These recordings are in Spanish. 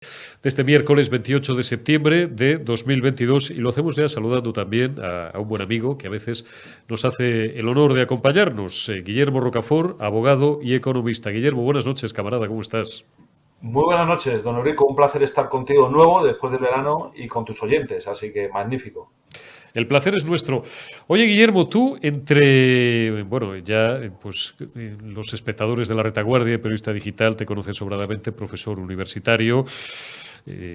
De este miércoles 28 de septiembre de 2022 y lo hacemos ya saludando también a un buen amigo que a veces nos hace el honor de acompañarnos, Guillermo Rocafort, abogado y economista. Guillermo, buenas noches, camarada, ¿cómo estás? Muy buenas noches, don Eurico. Un placer estar contigo de nuevo después del verano y con tus oyentes, así que magnífico. El placer es nuestro. Oye, Guillermo, tú entre, bueno, ya pues los espectadores de La Retaguardia, periodista digital, te conocen sobradamente, profesor universitario,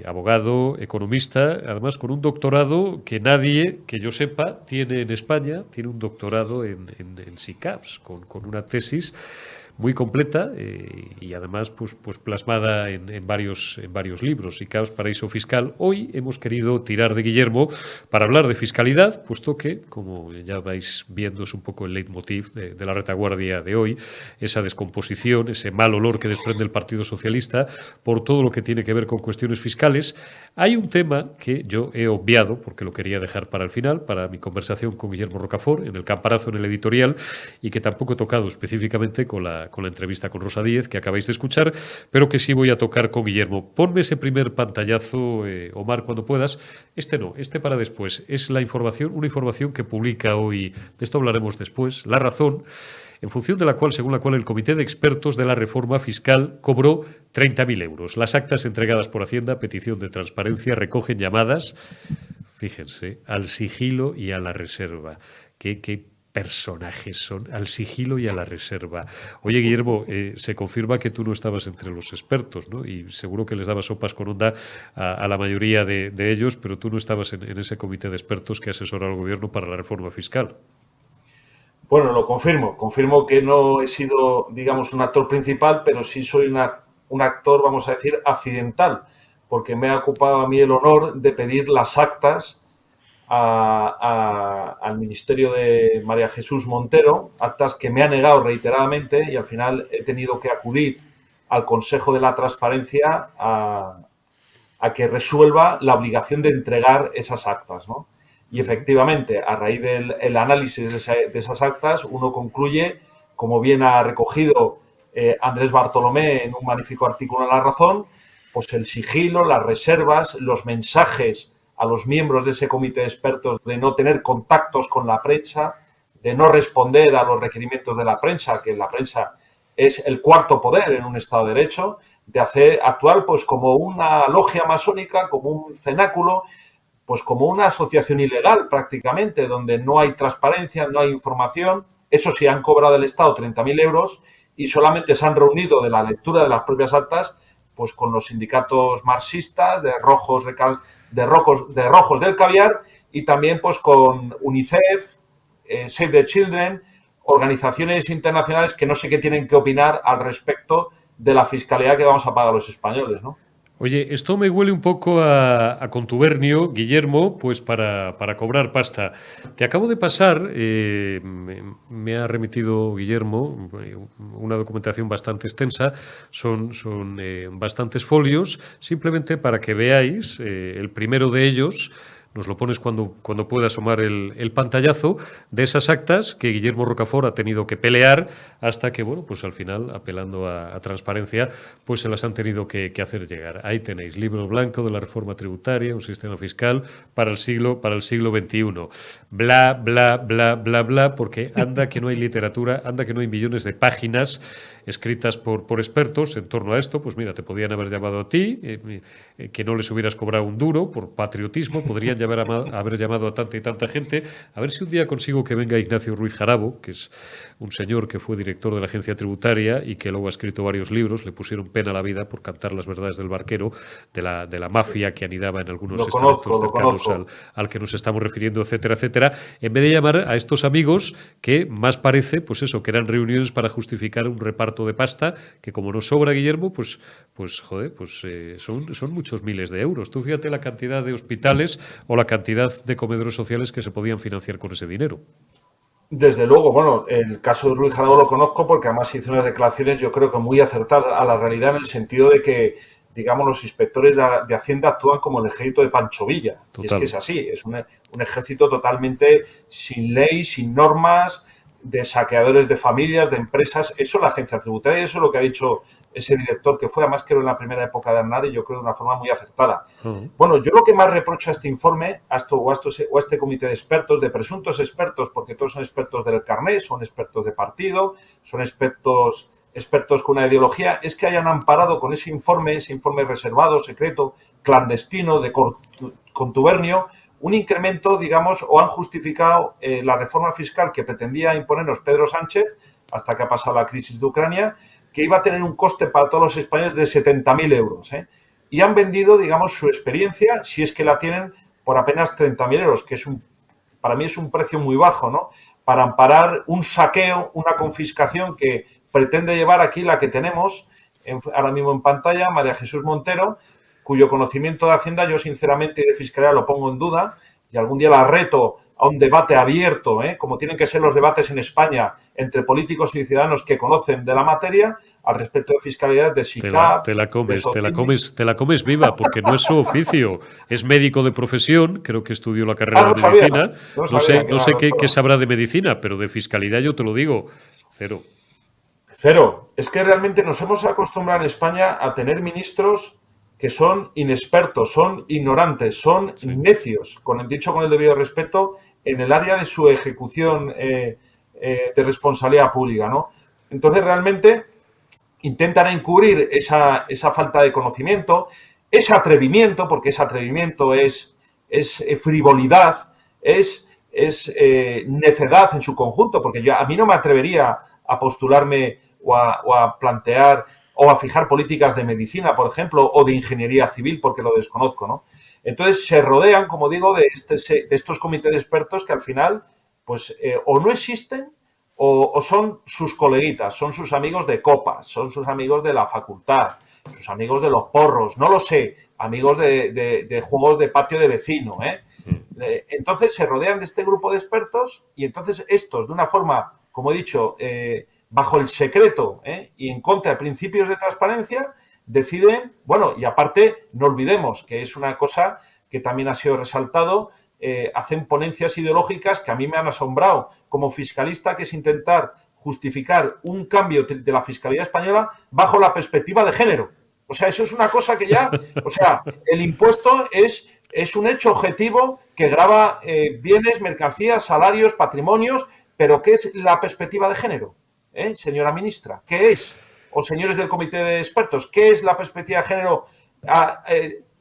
abogado, economista, además con un doctorado que nadie, que yo sepa, tiene en España, tiene un doctorado en SICAPS, con una tesis muy completa y además pues plasmada en varios libros. SICAPS, Paraíso Fiscal. Hoy hemos querido tirar de Guillermo para hablar de fiscalidad, puesto que, como ya vais viendo, es un poco el leitmotiv de La Retaguardia de hoy, esa descomposición, ese mal olor que desprende el Partido Socialista por todo lo que tiene que ver con cuestiones fiscales. Hay un tema que yo he obviado, porque lo quería dejar para el final, para mi conversación con Guillermo Rocafort, en el campanazo, en el editorial, y que tampoco he tocado específicamente con la entrevista con Rosa Díez, que acabáis de escuchar, pero que sí voy a tocar con Guillermo. Ponme ese primer pantallazo, Omar, cuando puedas. Este no, este para después. Es la información, una información que publica hoy, de esto hablaremos después, La Razón, en función de la cual, según la cual el Comité de Expertos de la Reforma Fiscal cobró 30.000 euros. Las actas entregadas por Hacienda a petición de transparencia recogen llamadas, fíjense, al sigilo y a la reserva. ¿Qué personajes son? Al sigilo y a la reserva. Oye, Guillermo, se confirma que tú no estabas entre los expertos, ¿no? Y seguro que les dabas sopas con onda a la mayoría de ellos, pero tú no estabas en ese comité de expertos que asesora al gobierno para la reforma fiscal. Bueno, lo confirmo. Confirmo que no he sido, digamos, un actor principal, pero sí soy un actor, vamos a decir, accidental, porque me ha ocupado a mí el honor de pedir las actas al Ministerio de María Jesús Montero, actas que me ha negado reiteradamente y al final he tenido que acudir al Consejo de la Transparencia a que resuelva la obligación de entregar esas actas, ¿no? Y efectivamente, a raíz del análisis de esas actas, uno concluye, como bien ha recogido Andrés Bartolomé en un magnífico artículo en La Razón, pues el sigilo, las reservas, los mensajes a los miembros de ese comité de expertos de no tener contactos con la prensa, de no responder a los requerimientos de la prensa, que la prensa es el cuarto poder en un Estado de Derecho, de actuar pues como una logia masónica, como un cenáculo, pues como una asociación ilegal prácticamente, donde no hay transparencia, no hay información. Eso sí, han cobrado el Estado 30.000 euros y solamente se han reunido de la lectura de las propias actas pues con los sindicatos marxistas de rojos del caviar y también pues con UNICEF, Save the Children, organizaciones internacionales que no sé qué tienen que opinar al respecto de la fiscalidad que vamos a pagar los españoles, ¿no? Oye, esto me huele un poco a contubernio, Guillermo, pues para cobrar pasta. Te acabo de pasar, me ha remitido Guillermo una documentación bastante extensa, son bastantes folios, simplemente para que veáis el primero de ellos. Nos lo pones cuando pueda asomar el pantallazo de esas actas que Guillermo Rocafort ha tenido que pelear hasta que, bueno, pues al final, apelando a transparencia, pues se las han tenido que hacer llegar. Ahí tenéis, libro blanco de la reforma tributaria, un sistema fiscal para el siglo XXI. Bla, bla, bla, bla, bla, porque anda que no hay literatura, anda que no hay millones de páginas escritas por expertos en torno a esto. Pues mira, te podían haber llamado a ti, que no les hubieras cobrado un duro por patriotismo, podrían haber llamado a tanta y tanta gente. A ver si un día consigo que venga Ignacio Ruiz Jarabo, que es un señor que fue director de la agencia tributaria y que luego ha escrito varios libros, le pusieron pena a la vida por cantar las verdades del barquero, de la mafia que anidaba en algunos estamentos cercanos al que nos estamos refiriendo, etcétera, etcétera, en vez de llamar a estos amigos que más parece, pues eso, que eran reuniones para justificar un reparto de pasta que como nos sobra, Guillermo, pues joder, son muchos miles de euros. Tú fíjate la cantidad de hospitales o la cantidad de comedores sociales que se podían financiar con ese dinero. Desde luego, bueno, el caso de Ruiz Jarabo lo conozco porque además hizo unas declaraciones yo creo que muy acertadas a la realidad en el sentido de que, digamos, los inspectores de Hacienda actúan como el ejército de Pancho Villa. Total. Y es que es así, es un ejército totalmente sin ley, sin normas, de saqueadores de familias, de empresas. Eso es la agencia tributaria, eso es lo que ha dicho ese director que fue, además creo en la primera época de Aznar, y yo creo de una forma muy acertada. Bueno, yo lo que más reprocho a este informe, a este comité de expertos, de presuntos expertos, porque todos son expertos del carné, son expertos de partido, son expertos con una ideología, es que hayan amparado con ese informe reservado, secreto, clandestino, de contubernio, un incremento, digamos, o han justificado la reforma fiscal que pretendía imponernos Pedro Sánchez, hasta que ha pasado la crisis de Ucrania, que iba a tener un coste para todos los españoles de 70.000 euros. Y han vendido, digamos, su experiencia, si es que la tienen, por apenas 30.000 euros, que para mí es un precio muy bajo, ¿no? Para amparar un saqueo, una confiscación que pretende llevar aquí la que tenemos ahora mismo en pantalla, María Jesús Montero, cuyo conocimiento de Hacienda yo sinceramente y de Fiscalía lo pongo en duda, y algún día la reto a un debate abierto, como tienen que ser los debates en España entre políticos y ciudadanos que conocen de la materia al respecto de fiscalidad, de SICAP. Te la comes viva, porque no es su oficio. Es médico de profesión, creo que estudió la carrera de medicina. No sé qué sabrá de medicina, pero de fiscalidad yo te lo digo, cero. Cero. Es que realmente nos hemos acostumbrado en España a tener ministros que son inexpertos, son ignorantes, son necios, con el debido respeto, en el área de su ejecución de responsabilidad pública, ¿no? Entonces, realmente intentan encubrir esa falta de conocimiento, ese atrevimiento, porque ese atrevimiento es frivolidad, es necedad en su conjunto, porque a mí no me atrevería a postularme o a plantear o a fijar políticas de medicina, por ejemplo, o de ingeniería civil, porque lo desconozco, ¿no? Entonces, se rodean, como digo, de estos comités de expertos que al final, pues, o no existen o son sus coleguitas, son sus amigos de copas, son sus amigos de la facultad, sus amigos de los porros, no lo sé, amigos de juegos de patio de vecino, Entonces, se rodean de este grupo de expertos y entonces estos, de una forma, como he dicho, bajo el secreto y en contra de principios de transparencia, deciden, bueno, y aparte, no olvidemos que es una cosa que también ha sido resaltado, hacen ponencias ideológicas que a mí me han asombrado como fiscalista, que es intentar justificar un cambio de la fiscalía española bajo la perspectiva de género. O sea, eso es una cosa que ya, o sea, el impuesto es un hecho objetivo que grava bienes, mercancías, salarios, patrimonios, pero ¿qué es la perspectiva de género? Señora ministra, ¿qué es? O señores del comité de expertos, ¿qué es la perspectiva de género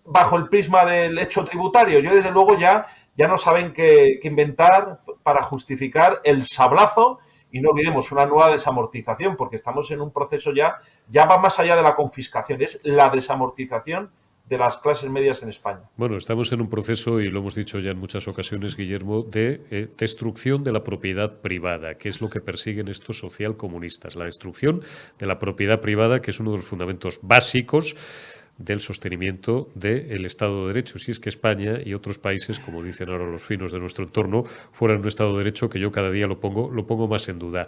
bajo el prisma del hecho tributario? Yo, desde luego, ya no saben qué inventar para justificar el sablazo, y no olvidemos una nueva desamortización, porque estamos en un proceso ya va más allá de la confiscación, es la desamortización de las clases medias en España. Bueno, estamos en un proceso, y lo hemos dicho ya en muchas ocasiones, Guillermo, de destrucción de la propiedad privada, que es lo que persiguen estos socialcomunistas, la destrucción de la propiedad privada, que es uno de los fundamentos básicos del sostenimiento del Estado de Derecho. Si es que España y otros países, como dicen ahora los finos de nuestro entorno, fueran un Estado de Derecho, que yo cada día lo pongo más en duda.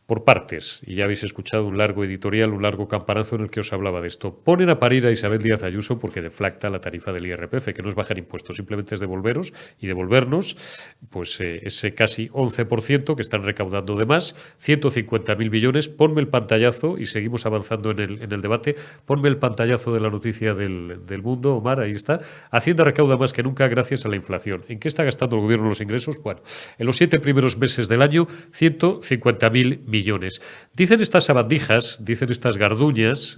Por partes, y ya habéis escuchado un largo editorial, un largo campanazo en el que os hablaba de esto. Ponen a parir a Isabel Díaz Ayuso porque deflacta la tarifa del IRPF, que no es bajar impuestos, simplemente es devolveros y devolvernos pues ese casi 11% que están recaudando de más, 150.000 millones. Ponme el pantallazo, y seguimos avanzando en el debate, ponme el pantallazo de la noticia del Mundo, Omar, ahí está. Hacienda recauda más que nunca gracias a la inflación. ¿En qué está gastando el gobierno los ingresos? Bueno, en los 7 primeros meses del año, 150.000 millones. Dicen estas sabandijas, dicen estas garduñas,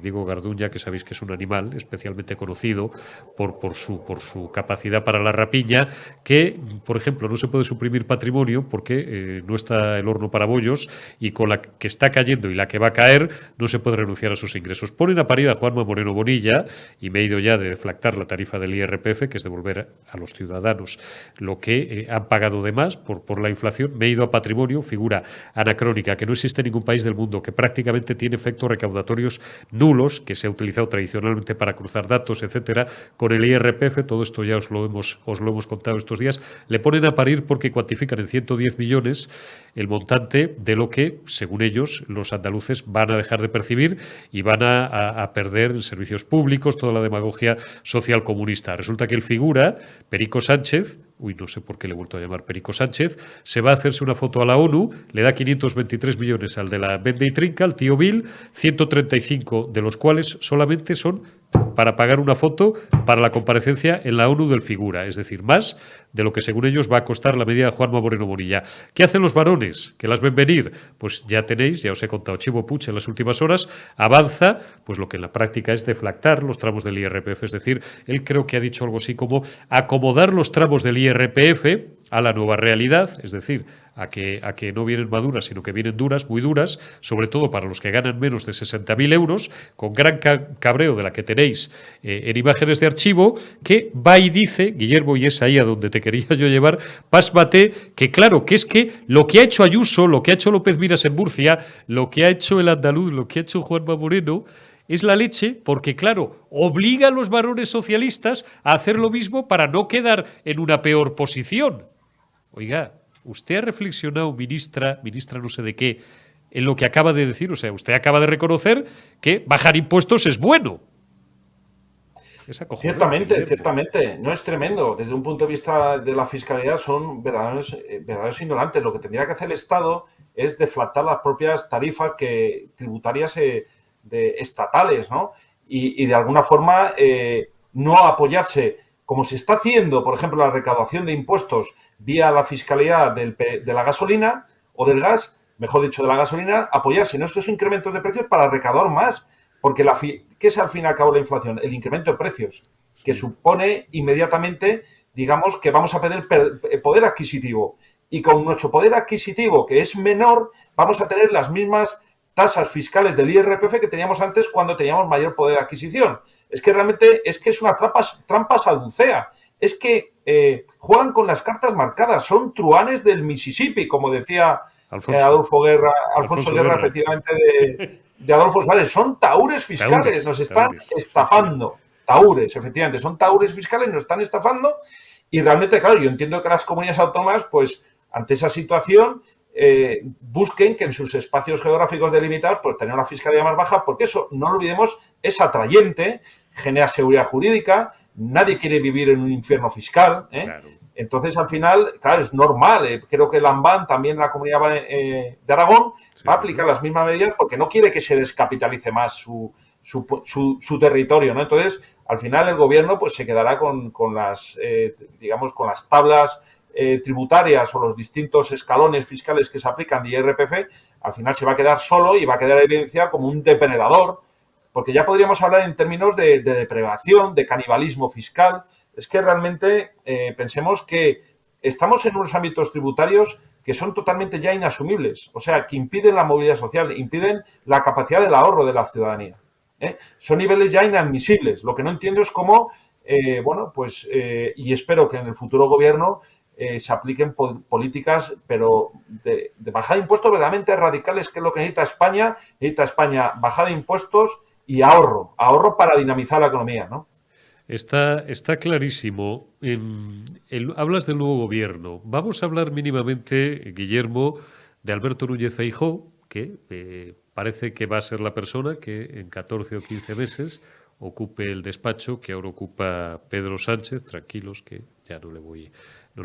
digo garduña, que sabéis que es un animal especialmente conocido por su capacidad para la rapiña, que, por ejemplo, no se puede suprimir patrimonio porque no está el horno para bollos, y con la que está cayendo y la que va a caer no se puede renunciar a sus ingresos. Ponen a parir a Juanma Moreno Bonilla, y me he ido ya de deflactar la tarifa del IRPF, que es devolver a los ciudadanos lo que han pagado de más por la inflación. Me he ido a patrimonio, figura anacrónica, que no existe ningún país del mundo, que prácticamente tiene efectos recaudatorios nulos, que se ha utilizado tradicionalmente para cruzar datos, etcétera, con el IRPF. Todo esto ya os lo hemos contado estos días. Le ponen a parir porque cuantifican en 110 millones el montante de lo que, según ellos, los andaluces van a dejar de percibir y van a perder en servicios públicos, toda la demagogia social comunista. Resulta que el figura, Perico Sánchez, uy, no sé por qué le he vuelto a llamar Perico Sánchez, se va a hacerse una foto a la ONU, le da 523 millones al de la Vende y Trinca, al tío Bill, 135 de los cuales solamente son para pagar una foto para la comparecencia en la ONU del figura, es decir, más de lo que según ellos va a costar la medida de Juanma Moreno Bonilla. ¿Qué hacen los varones? ¿Que las ven venir? Pues ya tenéis, ya os he contado, Chivo Puig en las últimas horas avanza, pues lo que en la práctica es deflactar los tramos del IRPF, es decir, él creo que ha dicho algo así como acomodar los tramos del IRPF a la nueva realidad, es decir, a que no vienen maduras, sino que vienen duras, muy duras, sobre todo para los que ganan menos de 60.000 euros, con gran cabreo de la que tenéis en imágenes de archivo, que va y dice, Guillermo, y es ahí a donde te quería yo llevar, pásmate, que claro, que es que lo que ha hecho Ayuso, lo que ha hecho López Miras en Murcia, lo que ha hecho el andaluz, lo que ha hecho Juanma Moreno, es la leche porque, claro, obliga a los varones socialistas a hacer lo mismo para no quedar en una peor posición. Oiga, usted ha reflexionado, ministra no sé de qué, en lo que acaba de decir. O sea, usted acaba de reconocer que bajar impuestos es bueno. Ciertamente. No es tremendo. Desde un punto de vista de la fiscalidad son verdaderos ignorantes. Lo que tendría que hacer el Estado es deflactar las propias tarifas tributarias estatales, ¿no? Y de alguna forma no apoyarse, como se está haciendo, por ejemplo, la recaudación de impuestos vía la fiscalidad de la gasolina o del gas, mejor dicho, de la gasolina, apoyarse en esos incrementos de precios para recaudar más. Porque ¿qué es al fin y al cabo la inflación? El incremento de precios, que supone inmediatamente, digamos, que vamos a perder poder adquisitivo. Y con nuestro poder adquisitivo, que es menor, vamos a tener las mismas tasas fiscales del IRPF que teníamos antes cuando teníamos mayor poder de adquisición. Es que realmente es una trampa saducea. Es que juegan con las cartas marcadas, son truhanes del Mississippi, como decía Alfonso Guerra, efectivamente, de Adolfo Suárez. Son taúres fiscales, nos están estafando. Taúres, efectivamente, son taúres fiscales, nos están estafando. Y realmente, claro, yo entiendo que las comunidades autónomas, pues, ante esa situación, busquen que en sus espacios geográficos delimitados, pues, tener una fiscalidad más baja, porque eso, no lo olvidemos, es atrayente, genera seguridad jurídica, nadie quiere vivir en un infierno fiscal, ¿eh? Claro. Entonces, al final, claro, es normal. Creo que la ANBAN, también la Comunidad de Aragón, va a aplicar las mismas medidas porque no quiere que se descapitalice más su territorio, ¿no? Entonces, al final, el gobierno pues se quedará con las, digamos, con las tablas tributarias o los distintos escalones fiscales que se aplican de IRPF. Al final se va a quedar solo y va a quedar evidenciado como un depredador, porque ya podríamos hablar en términos de depredación, de canibalismo fiscal. Es que realmente pensemos que estamos en unos ámbitos tributarios que son totalmente ya inasumibles, o sea, que impiden la movilidad social, impiden la capacidad del ahorro de la ciudadanía. Son niveles ya inadmisibles. Lo que no entiendo es cómo, y espero que en el futuro gobierno se apliquen políticas, pero de bajada de impuestos verdaderamente radicales, que es lo que necesita España. Necesita España bajada de impuestos y ahorro para dinamizar la economía, ¿no? Está clarísimo. Hablas del nuevo gobierno. Vamos a hablar mínimamente, Guillermo, de Alberto Núñez Feijóo, que parece que va a ser la persona que en 14 o 15 meses ocupe el despacho que ahora ocupa Pedro Sánchez. Tranquilos, que ya no le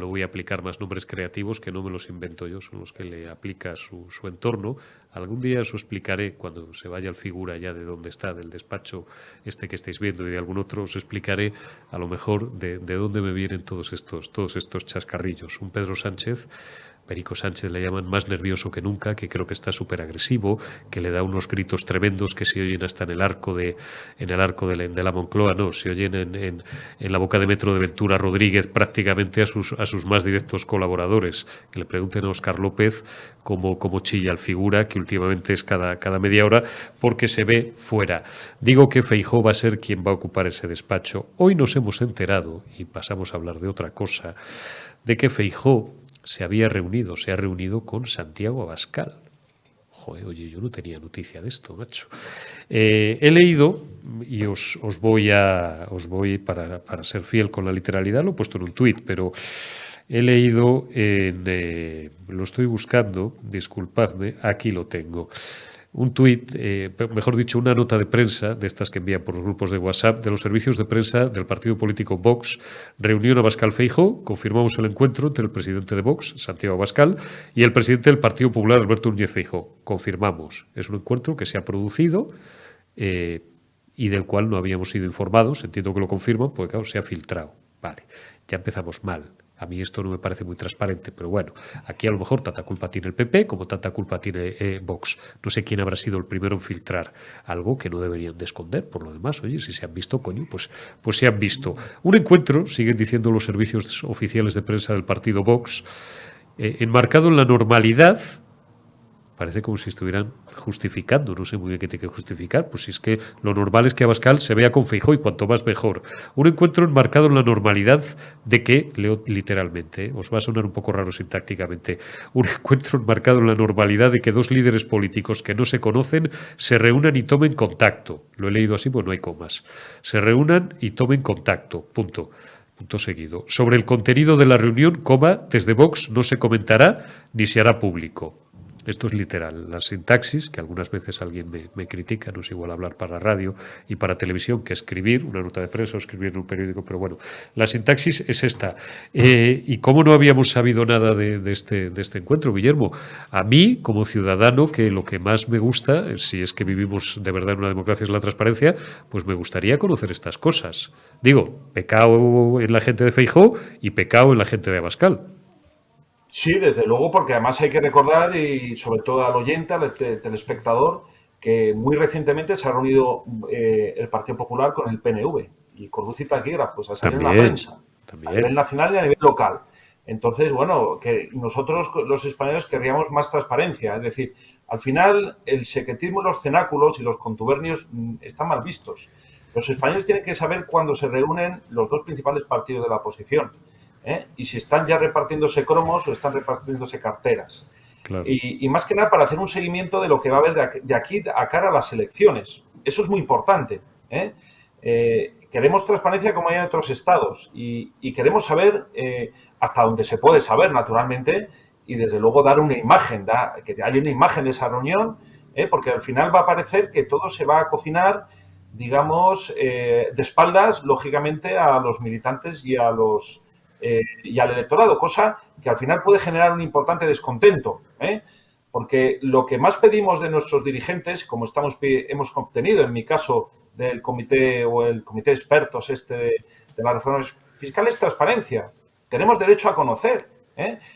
voy a aplicar más nombres creativos, que no me los invento yo, son los que le aplica su entorno. Algún día os explicaré, cuando se vaya el figura ya de dónde está, del despacho este que estáis viendo y de algún otro, os explicaré a lo mejor de dónde me vienen todos estos chascarrillos. Un Pedro Sánchez, Perico Sánchez le llaman, más nervioso que nunca, que creo que está súper agresivo, que le da unos gritos tremendos que se oyen hasta en el arco de la Moncloa, no, se oyen en la boca de metro de Ventura Rodríguez prácticamente a sus más directos colaboradores. Que le pregunten a Óscar López cómo chilla el figura, que últimamente es cada media hora, porque se ve fuera. Digo que Feijóo va a ser quien va a ocupar ese despacho. Hoy nos hemos enterado, y pasamos a hablar de otra cosa, de que Feijóo se ha reunido con Santiago Abascal. Joder, oye, yo no tenía noticia de esto, macho. He leído, y os voy para ser fiel con la literalidad, lo he puesto en un tuit, pero he leído lo estoy buscando, disculpadme, aquí lo tengo. un tuit, mejor dicho, una nota de prensa de estas que envían por los grupos de WhatsApp de los servicios de prensa del partido político Vox. Reunión Abascal Feijóo. Confirmamos el encuentro entre el presidente de Vox, Santiago Abascal, y el presidente del Partido Popular, Alberto Núñez Feijóo. Confirmamos. Es un encuentro que se ha producido y del cual no habíamos sido informados. Entiendo que lo confirman, porque claro, se ha filtrado. Vale, ya empezamos mal. A mí esto no me parece muy transparente, pero bueno, aquí a lo mejor tanta culpa tiene el PP como tanta culpa tiene Vox. No sé quién habrá sido el primero en filtrar algo que no deberían de esconder. Por lo demás, oye, si se han visto, coño, pues se han visto. Un encuentro, siguen diciendo los servicios oficiales de prensa del partido Vox, enmarcado en la normalidad. Parece como si estuvieran justificando, no sé muy bien qué tiene que justificar, pues si es que lo normal es que Abascal se vea con Feijóo y cuanto más mejor. Un encuentro enmarcado en la normalidad de que, leo literalmente, os va a sonar un poco raro sintácticamente, un encuentro enmarcado en la normalidad de que dos líderes políticos que no se conocen se reúnan y tomen contacto. Lo he leído así, pues no hay comas. Se reúnan y tomen contacto, punto. Punto seguido. Sobre el contenido de la reunión, coma, desde Vox no se comentará ni se hará público. Esto es literal. La sintaxis, que algunas veces alguien me critica, no es igual hablar para radio y para televisión que escribir una nota de prensa o escribir en un periódico, pero bueno, la sintaxis es esta. ¿Y cómo no habíamos sabido nada de este encuentro, Guillermo? A mí, como ciudadano, que lo que más me gusta, si es que vivimos de verdad en una democracia, es la transparencia, pues me gustaría conocer estas cosas. Digo, pecado en la gente de Feijóo y pecado en la gente de Abascal. Sí, desde luego, porque además hay que recordar, y sobre todo al oyente, al telespectador, que muy recientemente se ha reunido el Partido Popular con el PNV y con luz y taquígrafos, a salir en la prensa, a nivel nacional y a nivel local. Entonces, bueno, que nosotros los españoles querríamos más transparencia. Es decir, al final el secretismo, los cenáculos y los contubernios están mal vistos. Los españoles tienen que saber cuándo se reúnen los dos principales partidos de la oposición. Y si están ya repartiéndose cromos o están repartiéndose carteras. Claro. Y más que nada para hacer un seguimiento de lo que va a haber de aquí a cara a las elecciones. Eso es muy importante. Queremos transparencia como hay en otros estados y queremos saber hasta donde se puede saber, naturalmente, y desde luego dar una imagen, que haya una imagen de esa reunión, porque al final va a parecer que todo se va a cocinar, digamos, de espaldas, lógicamente, a los militantes y al electorado, cosa que al final puede generar un importante descontento, porque lo que más pedimos de nuestros dirigentes, como hemos obtenido en mi caso del comité o el comité de expertos de las reformas fiscales, es transparencia. Tenemos derecho a conocer.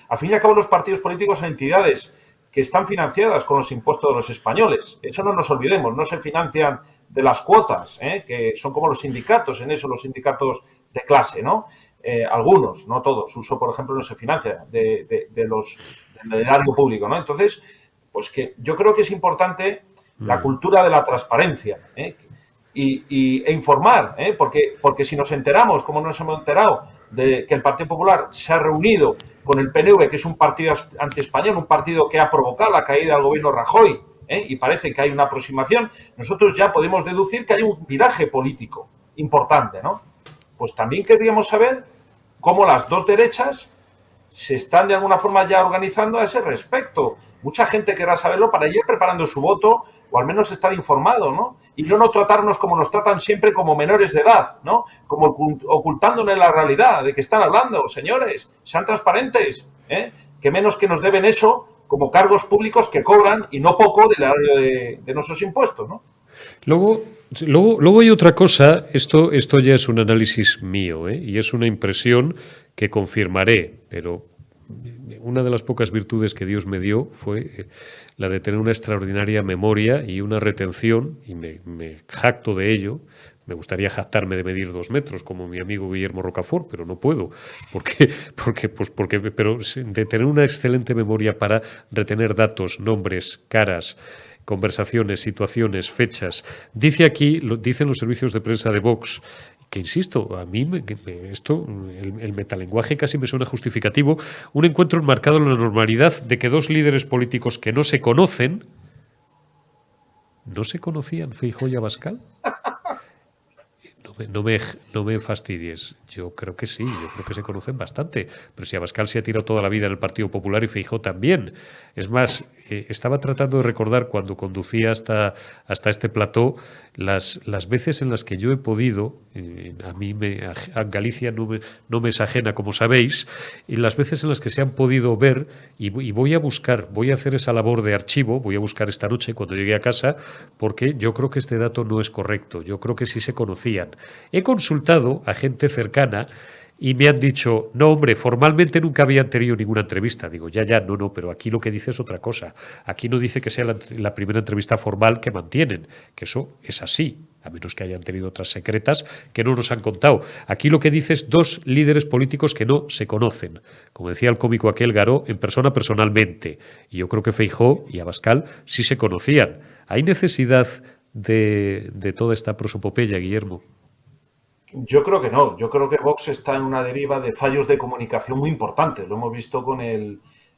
Al fin y al cabo, los partidos políticos son entidades que están financiadas con los impuestos de los españoles. Eso no nos olvidemos, no se financian de las cuotas, que son como los sindicatos, en eso los sindicatos de clase, ¿no? Algunos, no todos. Uso, por ejemplo, no se financia del erario público, ¿no? Entonces, pues que yo creo que es importante la cultura de la transparencia e informar, porque si nos enteramos, como nos hemos enterado, de que el Partido Popular se ha reunido con el PNV, que es un partido antiespañol, un partido que ha provocado la caída del gobierno Rajoy, y parece que hay una aproximación, nosotros ya podemos deducir que hay un viraje político importante, ¿no? Pues también querríamos saber cómo las dos derechas se están de alguna forma ya organizando a ese respecto. Mucha gente querrá saberlo para ir preparando su voto o al menos estar informado, ¿no? Y no tratarnos como nos tratan siempre, como menores de edad, ¿no? Como ocultándonos la realidad de que están hablando. Señores, sean transparentes, que menos que nos deben eso como cargos públicos que cobran, y no poco, del área de nuestros impuestos, ¿no? Luego hay otra cosa, esto ya es un análisis mío, y es una impresión que confirmaré, pero una de las pocas virtudes que Dios me dio fue la de tener una extraordinaria memoria y una retención, y me jacto de ello. Me gustaría jactarme de medir 2 metros como mi amigo Guillermo Rocafort, pero no puedo, pero de tener una excelente memoria para retener datos, nombres, caras, conversaciones, situaciones, fechas. Dicen los servicios de prensa de Vox, que insisto, a mí el metalenguaje casi me suena justificativo, un encuentro enmarcado en la normalidad de que dos líderes políticos que no se conocen, ¿no se conocían Feijóo y Abascal? no me fastidies. Yo creo que sí, yo creo que se conocen bastante. Pero si Abascal se ha tirado toda la vida en el Partido Popular y Feijóo también. Es más, estaba tratando de recordar cuando conducía hasta este plató las veces en las que yo he podido, a Galicia no me es ajena, como sabéis, y las veces en las que se han podido ver, y voy a hacer esa labor de archivo, voy a buscar esta noche cuando llegue a casa, porque yo creo que este dato no es correcto. Yo creo que sí se conocían. He consultado a gente cercana y me han dicho, no, hombre, formalmente nunca habían tenido ninguna entrevista. Digo, no, pero aquí lo que dice es otra cosa. Aquí no dice que sea la primera entrevista formal que mantienen, que eso es así, a menos que hayan tenido otras secretas que no nos han contado. Aquí lo que dice es 2 líderes políticos que no se conocen. Como decía el cómico aquel Garó, en persona, personalmente. Y yo creo que Feijóo y Abascal sí se conocían. ¿Hay necesidad de toda esta prosopopeya, Guillermo? Yo creo que no. Yo creo que Vox está en una deriva de fallos de comunicación muy importantes. Lo hemos visto con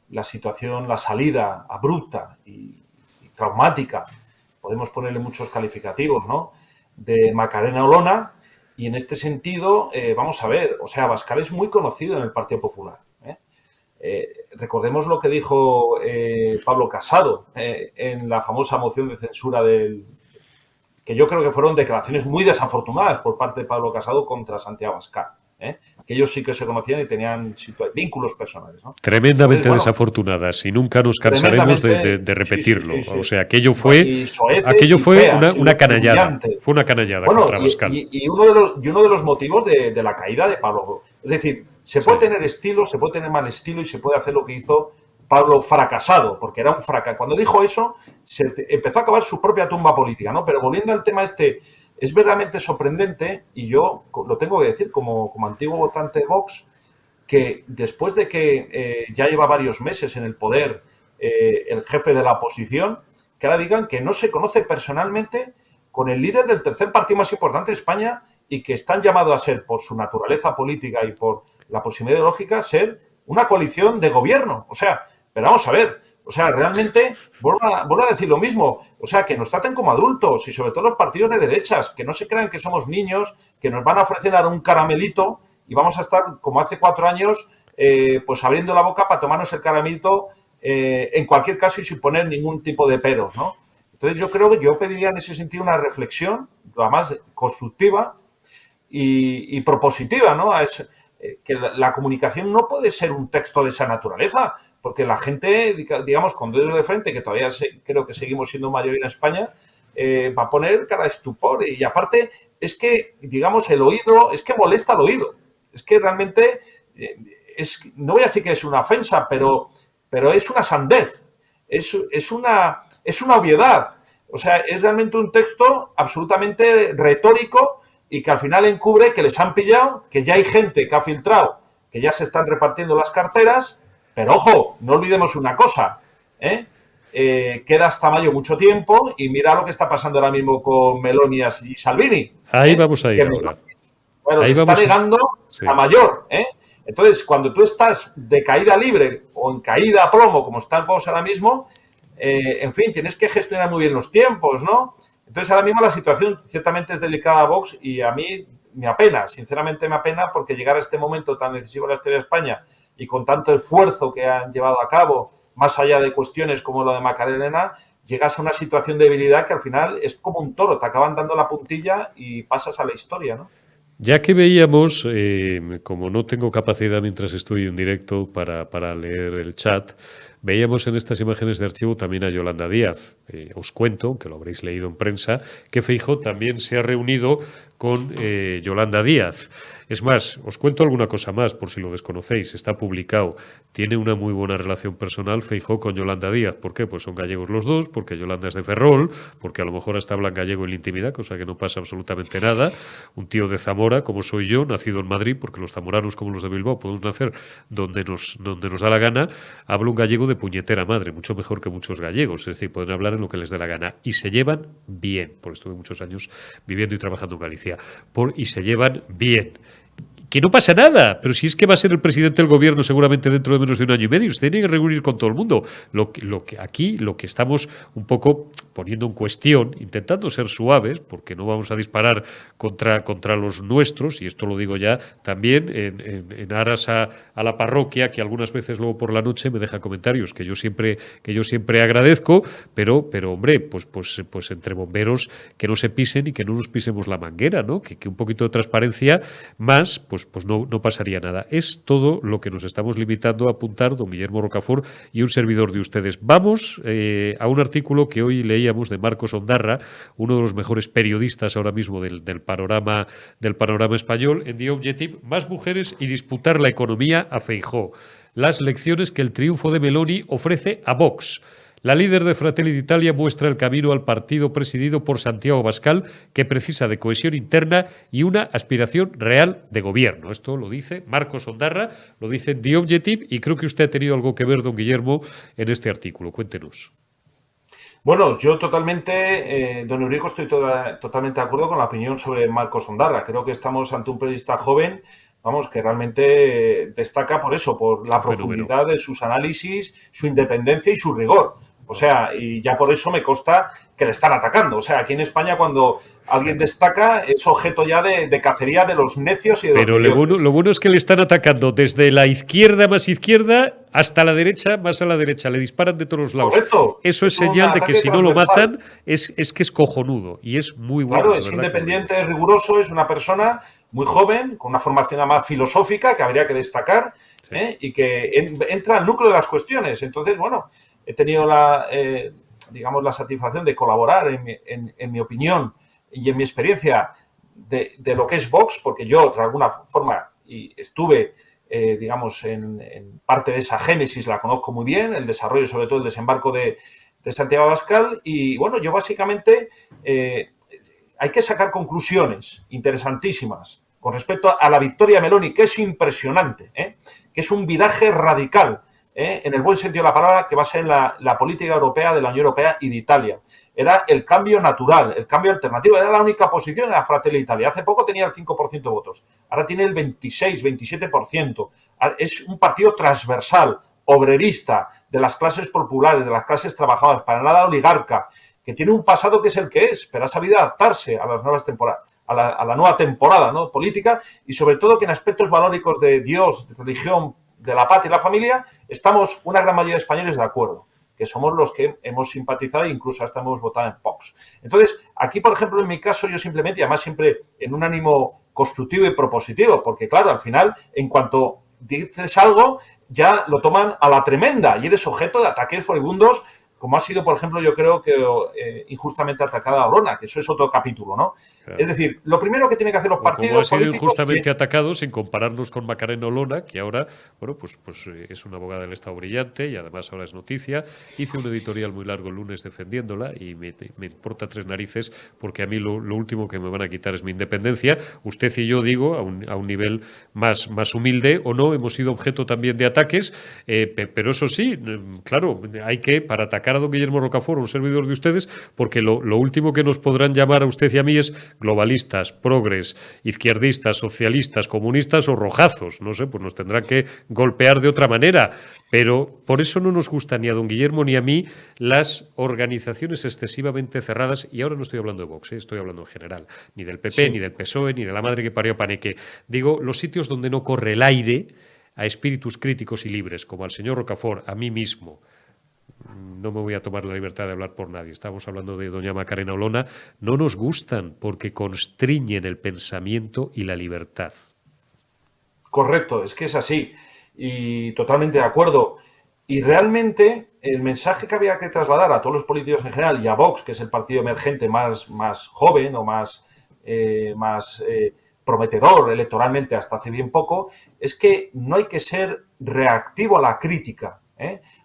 la situación, la salida abrupta y traumática, podemos ponerle muchos calificativos, ¿no?, de Macarena Olona. Y en este sentido, vamos a ver, o sea, Abascal es muy conocido en el Partido Popular. Recordemos lo que dijo Pablo Casado en la famosa moción de censura que yo creo que fueron declaraciones muy desafortunadas por parte de Pablo Casado contra Santiago Abascal, que ellos sí que se conocían y tenían vínculos personales, ¿no? Tremendamente desafortunadas, y nunca nos cansaremos de repetirlo. Sí. O sea, aquello fue una canallada. Fue una canallada contra Abascal. Y uno de los motivos de la caída de Pablo. Es decir, se puede tener estilo, se puede tener mal estilo y se puede hacer lo que hizo Pablo fracasado, porque era un fracaso. Cuando dijo eso, se empezó a acabar su propia tumba política, ¿no? Pero volviendo al tema es verdaderamente sorprendente, y yo lo tengo que decir como antiguo votante de Vox, que después de que ya lleva varios meses en el poder el jefe de la oposición, que ahora digan que no se conoce personalmente con el líder del tercer partido más importante de España y que están llamados a ser, por su naturaleza política y por la posibilidad ideológica, ser una coalición de gobierno. O sea, pero vamos a ver, o sea, realmente, vuelvo a decir lo mismo, o sea, que nos traten como adultos y sobre todo los partidos de derechas, que no se crean que somos niños, que nos van a ofrecer ahora un caramelito y vamos a estar, como hace 4 años, pues abriendo la boca para tomarnos el caramelito en cualquier caso y sin poner ningún tipo de peros, ¿no? Entonces yo pediría en ese sentido una reflexión, además constructiva y propositiva, ¿no? Que la comunicación no puede ser un texto de esa naturaleza, porque la gente, digamos, con dedo de frente, que todavía creo que seguimos siendo mayoría en España, va a poner cara de estupor. Y aparte, es que, digamos, el oído, es que molesta el oído. Es que realmente, no voy a decir que es una ofensa, pero es una sandez. Es una obviedad. O sea, es realmente un texto absolutamente retórico y que al final encubre que les han pillado, que ya hay gente que ha filtrado, que ya se están repartiendo las carteras. Pero ojo, no olvidemos una cosa, queda hasta mayo mucho tiempo y mira lo que está pasando ahora mismo con Meloni y Salvini. Ahí vamos a ir ahora. Bueno, ahí está negando a mayor. Entonces, cuando tú estás de caída libre o en caída a plomo, como están todos ahora mismo, en fin, tienes que gestionar muy bien los tiempos, ¿no? Entonces, ahora mismo la situación ciertamente es delicada a Vox y a mí me apena, sinceramente me apena, porque llegar a este momento tan decisivo en la historia de España y con tanto esfuerzo que han llevado a cabo, más allá de cuestiones como lo de Macarena, llegas a una situación de debilidad que al final es como un toro, te acaban dando la puntilla y pasas a la historia, ¿no? Ya que veíamos, como no tengo capacidad mientras estoy en directo para leer el chat, veíamos en estas imágenes de archivo también a Yolanda Díaz. Os cuento, que lo habréis leído en prensa, que Feijóo también se ha reunido con Yolanda Díaz. Es más, os cuento alguna cosa más, por si lo desconocéis. Está publicado. Tiene una muy buena relación personal Feijóo con Yolanda Díaz. ¿Por qué? Pues son gallegos los dos, porque Yolanda es de Ferrol, porque a lo mejor hasta hablan gallego en la intimidad, cosa que no pasa absolutamente nada. Un tío de Zamora, como soy yo, nacido en Madrid, porque los zamoranos como los de Bilbao podemos nacer donde nos da la gana, habla un gallego de puñetera madre, mucho mejor que muchos gallegos. Es decir, pueden hablar en lo que les dé la gana. Y se llevan bien, porque estuve muchos años viviendo y trabajando en Galicia. Y se llevan bien. que no pasa nada, pero si es que va a ser el presidente del gobierno seguramente dentro de menos de un año y medio, usted tiene que reunir con todo el mundo. Lo que estamos un poco poniendo en cuestión, intentando ser suaves, porque no vamos a disparar contra los nuestros, y esto lo digo ya también en aras a la parroquia, que algunas veces luego por la noche me deja comentarios que yo siempre agradezco, pero hombre, pues entre bomberos que no se pisen y que no nos pisemos la manguera, ¿no? Que un poquito de transparencia más, pues no pasaría nada. Es todo lo que nos estamos limitando a apuntar don Guillermo Rocafort y un servidor de ustedes. Vamos a un artículo que hoy leíamos de Marcos Ondarra, uno de los mejores periodistas ahora mismo del panorama español, en The Objective: más mujeres y disputar la economía a Feijóo. Las lecciones que el triunfo de Meloni ofrece a Vox. La líder de Fratelli d'Italia muestra el camino al partido presidido por Santiago Abascal, que precisa de cohesión interna y una aspiración real de gobierno. Esto lo dice Marcos Ondarra, lo dice The Objective, y creo que usted ha tenido algo que ver, don Guillermo, en este artículo. Cuéntenos. Bueno, yo totalmente, don Eurico, estoy totalmente de acuerdo con la opinión sobre Marcos Ondarra. Creo que estamos ante un periodista joven, vamos, que realmente destaca por eso, por la profundidad de sus análisis, su independencia y su rigor. O sea, y ya por eso me consta que le están atacando. O sea, aquí en España cuando alguien destaca es objeto ya de cacería de los necios y de Pero los lo bueno es que le están atacando desde la izquierda más izquierda hasta la derecha más a la derecha. Le disparan de todos los lados. Correcto. Eso es señal de que si no lo matan es que es cojonudo y es muy bueno. Claro, es independiente, es riguroso, es una persona muy joven, con una formación más filosófica que habría que destacar, sí, y que entra al núcleo de las cuestiones. Entonces, bueno, he tenido la satisfacción de colaborar, en mi opinión y en mi experiencia, de lo que es Vox, porque yo, de alguna forma, estuve, en parte de esa génesis, la conozco muy bien, el desarrollo, sobre todo el desembarco de Santiago Abascal, y bueno, yo básicamente hay que sacar conclusiones interesantísimas con respecto a la victoria de Meloni, que es impresionante, que es un viraje radical, en el buen sentido de la palabra, que va a ser la política europea de la Unión Europea y de Italia. Era el cambio natural, el cambio alternativo, era la única oposición en la Fratelli d'Italia. Hace poco tenía el 5% de votos, ahora tiene el 26, 27%. Es un partido transversal, obrerista, de las clases populares, de las clases trabajadoras, para nada oligarca, que tiene un pasado que es el que es, pero ha sabido adaptarse a las nuevas temporadas, a la nueva temporada, ¿no?, política, y sobre todo que en aspectos valóricos de Dios, de religión, de la patria y la familia, estamos una gran mayoría de españoles de acuerdo, que somos los que hemos simpatizado e incluso hasta hemos votado en Vox. Entonces, aquí, por ejemplo, en mi caso, yo simplemente, y además siempre en un ánimo constructivo y propositivo, porque claro, al final, en cuanto dices algo, ya lo toman a la tremenda y eres objeto de ataques furibundos, como ha sido, por ejemplo, yo creo que injustamente atacada a Olona, que eso es otro capítulo, ¿no? Claro. Es decir, lo primero que tienen que hacer los partidos políticos... Como ha sido políticos, injustamente atacado, sin compararnos con Macarena Olona, que ahora, bueno, pues es una abogada del Estado brillante y además ahora es noticia. Hice un editorial muy largo el lunes defendiéndola y me importa tres narices, porque a mí lo último que me van a quitar es mi independencia. Usted y yo, digo, a un nivel más humilde o no, hemos sido objeto también de ataques, pero eso sí, claro, hay que, para atacar a don Guillermo Rocafort, un servidor de ustedes, porque lo último que nos podrán llamar a usted y a mí es globalistas, progres, izquierdistas, socialistas, comunistas o rojazos. No sé, pues nos tendrán que golpear de otra manera. Pero por eso no nos gusta ni a don Guillermo ni a mí las organizaciones excesivamente cerradas, y ahora no estoy hablando de Vox, estoy hablando en general, ni del PP, sí, ni del PSOE, ni de la madre que parió a Paneque. Digo, los sitios donde no corre el aire a espíritus críticos y libres, como al señor Rocafort, a mí mismo. No me voy a tomar la libertad de hablar por nadie. Estamos hablando de doña Macarena Olona. No nos gustan porque constriñen el pensamiento y la libertad. Correcto, es que es así. Y totalmente de acuerdo. Y realmente el mensaje que había que trasladar a todos los políticos en general y a Vox, que es el partido emergente más joven o más prometedor electoralmente hasta hace bien poco, es que no hay que ser reactivo a la crítica,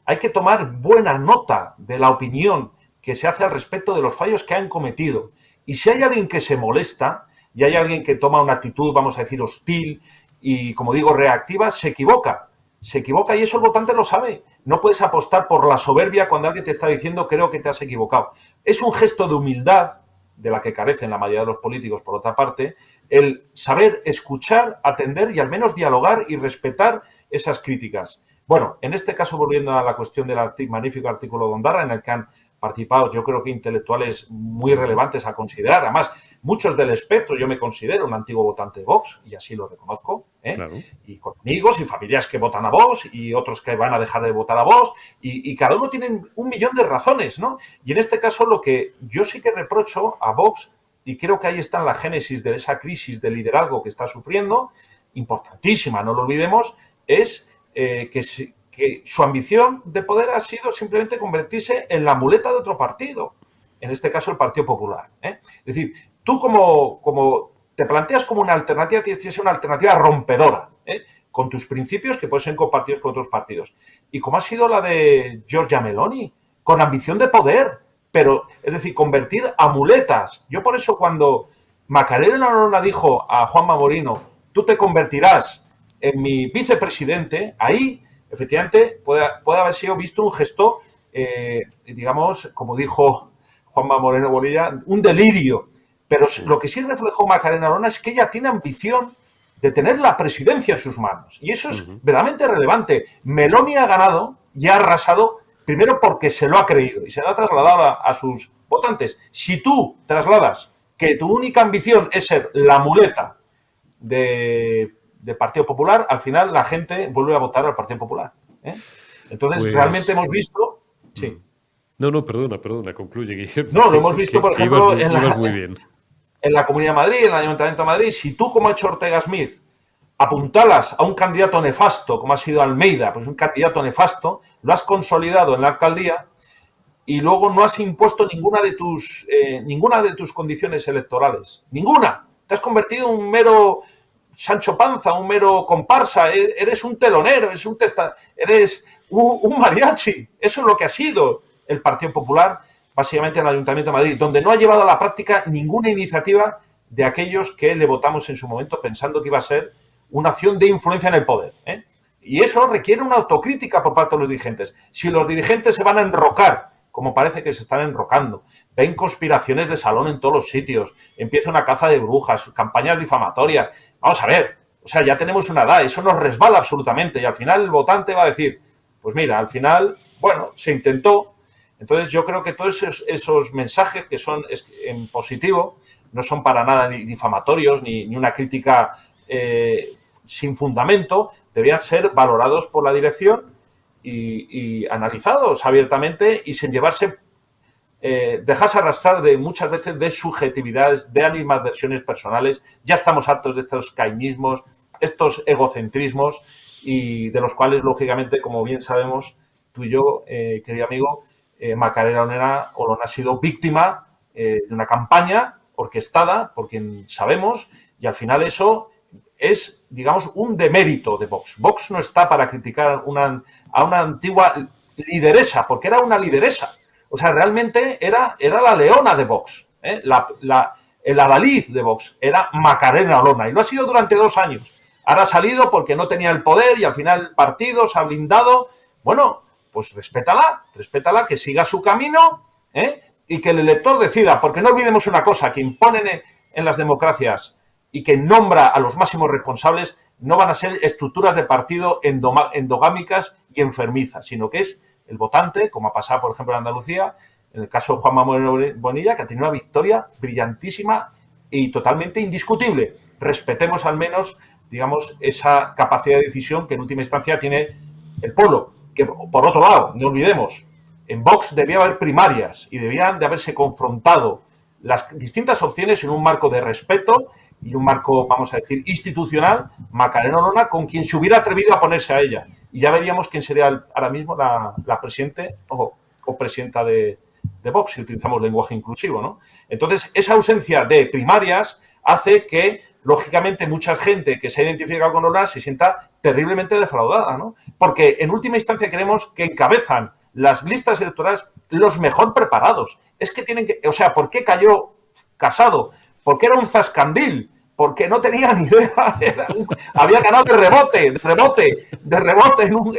Hay que tomar buena nota de la opinión que se hace al respecto de los fallos que han cometido. Y si hay alguien que se molesta y hay alguien que toma una actitud, vamos a decir, hostil y, como digo, reactiva, se equivoca. Se equivoca y eso el votante lo sabe. No puedes apostar por la soberbia cuando alguien te está diciendo creo que te has equivocado. Es un gesto de humildad, de la que carecen la mayoría de los políticos, por otra parte, el saber escuchar, atender y al menos dialogar y respetar esas críticas. Bueno, en este caso, volviendo a la cuestión del magnífico artículo de Ondarra, en el que han participado, yo creo que intelectuales muy relevantes a considerar, además, muchos del espectro, yo me considero un antiguo votante de Vox, y así lo reconozco, Claro. Y con amigos y familias que votan a Vox y otros que van a dejar de votar a Vox, y cada uno tiene un millón de razones, ¿no? Y en este caso lo que yo sí que reprocho a Vox, y creo que ahí está la génesis de esa crisis de liderazgo que está sufriendo, importantísima, no lo olvidemos, es que su ambición de poder ha sido simplemente convertirse en la muleta de otro partido, en este caso el Partido Popular. Es decir, tú como te planteas como una alternativa, tienes que ser una alternativa rompedora, con tus principios que pueden ser compartidos con otros partidos. Y como ha sido la de Giorgia Meloni, con ambición de poder, pero, es decir, convertir a muletas. Yo por eso cuando Macarena Olona dijo a Juanma Moreno, tú te convertirás en mi vicepresidente, ahí efectivamente puede haber sido visto un gesto, digamos, como dijo Juanma Moreno Bonilla, un delirio. Pero lo que sí reflejó Macarena Olona es que ella tiene ambición de tener la presidencia en sus manos. Y eso es verdaderamente relevante. Meloni ha ganado y ha arrasado, primero porque se lo ha creído y se lo ha trasladado a sus votantes. Si tú trasladas que tu única ambición es ser la muleta del Partido Popular, al final la gente vuelve a votar al Partido Popular. Entonces, pues, realmente hemos visto... Sí. No, perdona, concluye, Guillermo. No, lo hemos visto, por ejemplo, ibas muy bien. En la Comunidad de Madrid, en el Ayuntamiento de Madrid. Si tú, como ha hecho Ortega Smith, apuntalas a un candidato nefasto, como ha sido Almeida, pues un candidato nefasto, lo has consolidado en la alcaldía y luego no has impuesto ninguna de tus condiciones electorales. ¡Ninguna! Te has convertido en un mero Sancho Panza, un mero comparsa, eres un telonero, eres un mariachi. Eso es lo que ha sido el Partido Popular, básicamente en el Ayuntamiento de Madrid, donde no ha llevado a la práctica ninguna iniciativa de aquellos que le votamos en su momento pensando que iba a ser una acción de influencia en el poder. Y eso requiere una autocrítica por parte de los dirigentes. Si los dirigentes se van a enrocar, como parece que se están enrocando, ven conspiraciones de salón en todos los sitios, empieza una caza de brujas, campañas difamatorias, vamos a ver, o sea, ya tenemos una edad, eso nos resbala absolutamente y al final el votante va a decir, pues mira, al final, bueno, se intentó. Entonces yo creo que todos esos mensajes que son en positivo no son para nada ni difamatorios ni una crítica sin fundamento, deberían ser valorados por la dirección y analizados abiertamente y sin llevarse, dejarse arrastrar de muchas veces de subjetividades, de animadversiones personales. Ya estamos hartos de estos caínismos, estos egocentrismos y de los cuales, lógicamente, como bien sabemos, tú y yo, querido amigo, Macarena Olona ha sido víctima de una campaña orquestada por quien sabemos y al final eso es, digamos, un demérito de Vox. Vox no está para criticar a una antigua lideresa, porque era una lideresa. O sea, realmente era la leona de Vox, el adalid de Vox, era Macarena Olona y lo ha sido durante 2 años. Ahora ha salido porque no tenía el poder y al final el partido se ha blindado. Bueno, pues respétala, que siga su camino y que el elector decida, porque no olvidemos una cosa, que imponen en las democracias y que nombra a los máximos responsables no van a ser estructuras de partido endogámicas y enfermizas, sino que es el votante, como ha pasado, por ejemplo, en Andalucía, en el caso de Juanma Moreno Bonilla, que ha tenido una victoria brillantísima y totalmente indiscutible. Respetemos al menos, digamos, esa capacidad de decisión que en última instancia tiene el pueblo. Que, por otro lado, no olvidemos, en Vox debía haber primarias y debían de haberse confrontado las distintas opciones en un marco de respeto y un marco, vamos a decir, institucional, Macarena Olona, con quien se hubiera atrevido a ponerse a ella. Y ya veríamos quién sería ahora mismo la presidente o presidenta de Vox, si utilizamos lenguaje inclusivo, ¿no? Entonces, esa ausencia de primarias hace que, lógicamente, mucha gente que se ha identificado con Olona se sienta terriblemente defraudada, ¿no? Porque, en última instancia, queremos que encabezan las listas electorales los mejor preparados. Es que tienen que... O sea, ¿por qué cayó Casado? Porque era un zascandil, porque no tenía ni idea, había ganado de rebote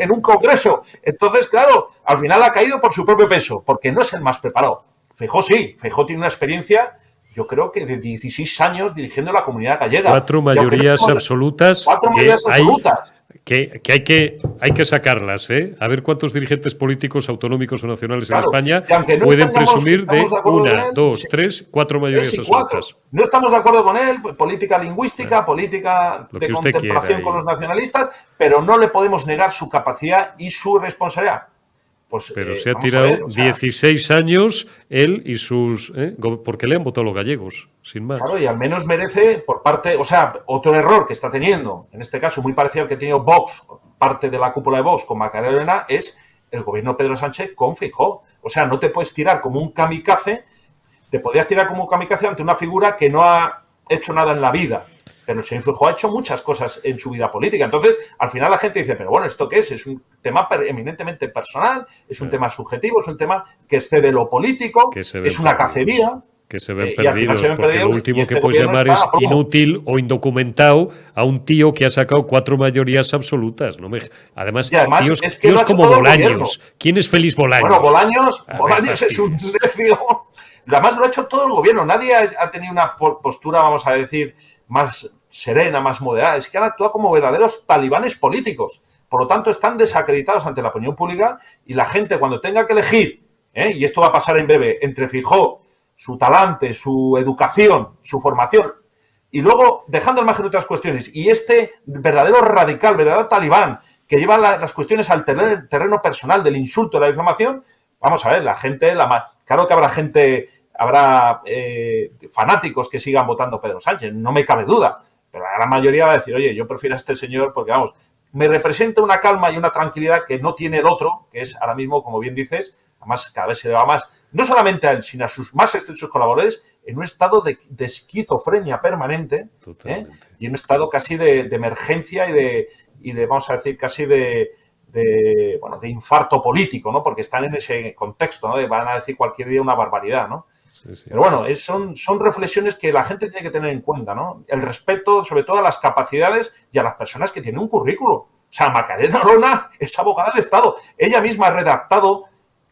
en un congreso. Entonces, claro, al final ha caído por su propio peso, porque no es el más preparado. Feijóo sí, Feijóo tiene una experiencia yo creo que de 16 años dirigiendo la comunidad gallega. 4 mayorías absolutas. 4 mayorías absolutas. Que hay que sacarlas, ¿eh? A ver cuántos dirigentes políticos autonómicos o nacionales en España no pueden presumir de 1, 2, 3, 4 mayorías absolutas. No estamos de acuerdo con él, política lingüística, política de contemplación con los nacionalistas, pero no le podemos negar su capacidad y su responsabilidad. Pues, pero se ha tirado 16 años él y sus... porque le han votado los gallegos, sin más. Claro, y al menos merece por parte... O sea, otro error que está teniendo, en este caso muy parecido al que ha tenido Vox, parte de la cúpula de Vox con Macarena Olona, es el gobierno de Pedro Sánchez con Feijóo. O sea, no te puedes tirar como un kamikaze, te podrías tirar como un kamikaze ante una figura que no ha hecho nada en la vida. Pero el señor Feijóo ha hecho muchas cosas en su vida política. Entonces, al final la gente dice, pero bueno, ¿esto qué es? Es un tema eminentemente personal, es un tema subjetivo, es un tema que excede lo político, es una cacería. Que se ven perdidos, porque lo último que puedes llamar es inútil o indocumentado a un tío que ha sacado 4 mayorías absolutas. ¿No? Además tíos como Bolaños. ¿Quién es Félix Bolaños? Bueno, Bolaños es un necio. Además lo ha hecho todo el gobierno. Nadie ha tenido una postura, vamos a decir, más serena, más moderada. Es que han actuado como verdaderos talibanes políticos. Por lo tanto, están desacreditados ante la opinión pública y la gente cuando tenga que elegir, y esto va a pasar en breve, entre Feijóo, su talante, su educación, su formación, y luego dejando al margen otras cuestiones, y este verdadero radical, verdadero talibán, que lleva las cuestiones al terreno personal del insulto, de la difamación, vamos a ver, la gente, claro que habrá gente, habrá fanáticos que sigan votando a Pedro Sánchez, no me cabe duda, pero la gran mayoría va a decir, oye, yo prefiero a este señor porque, vamos, me representa una calma y una tranquilidad que no tiene el otro, que es ahora mismo, como bien dices, además cada vez se le va más, no solamente a él, sino a sus más estrechos colaboradores, en un estado de esquizofrenia permanente, y en un estado casi de emergencia y de, vamos a decir, casi de infarto político, ¿no? Porque están en ese contexto, ¿no? Van a decir cualquier día una barbaridad, ¿no? Sí. Pero bueno, son reflexiones que la gente tiene que tener en cuenta, ¿no? El respeto, sobre todo, a las capacidades y a las personas que tienen un currículo. O sea, Macarena Olona es abogada del Estado. Ella misma ha redactado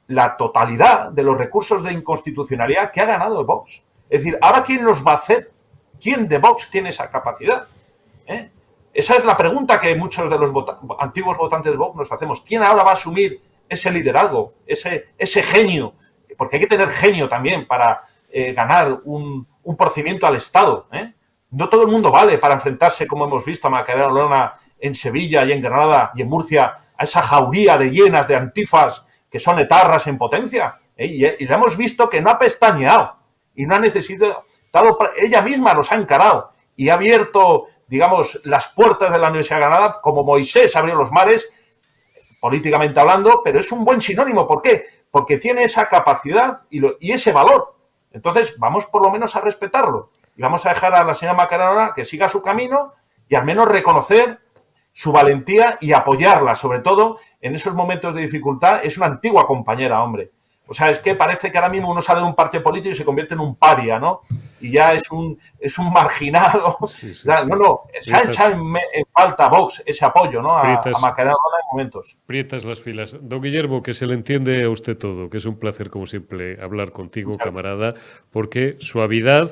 la totalidad de los recursos de inconstitucionalidad que ha ganado el Vox. Es decir, ¿ahora quién los va a hacer? ¿Quién de Vox tiene esa capacidad? Esa es la pregunta que muchos de los antiguos votantes de Vox nos hacemos. ¿Quién ahora va a asumir ese liderazgo, ese genio? Porque hay que tener genio también para ganar un procedimiento al Estado. No todo el mundo vale para enfrentarse, como hemos visto, a Macarena Olona en Sevilla y en Granada y en Murcia, a esa jauría de llenas de antifas que son etarras en potencia. Y le hemos visto que no ha pestañeado y no ha necesitado, ella misma los ha encarado y ha abierto, digamos, las puertas de la Universidad de Granada como Moisés abrió los mares, políticamente hablando, pero es un buen sinónimo. ¿Por qué? Porque tiene esa capacidad y ese valor. Entonces, vamos por lo menos a respetarlo. Y vamos a dejar a la señora Macarena Olona que siga su camino y al menos reconocer su valentía y apoyarla, sobre todo en esos momentos de dificultad. Es una antigua compañera, hombre. O sea, es que parece que ahora mismo uno sale de un partido político y se convierte en un paria, ¿no? Y ya es un marginado. Sí. Se ha echado en falta Vox ese apoyo, ¿no? A Macarena Olona en momentos. Prietas las filas. Don Guillermo, que se le entiende a usted todo, que es un placer, como siempre, hablar contigo, camarada, porque suavidad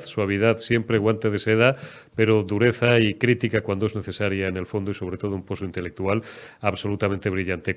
siempre, guante de seda, pero dureza y crítica cuando es necesaria en el fondo y sobre todo un pozo intelectual absolutamente brillante.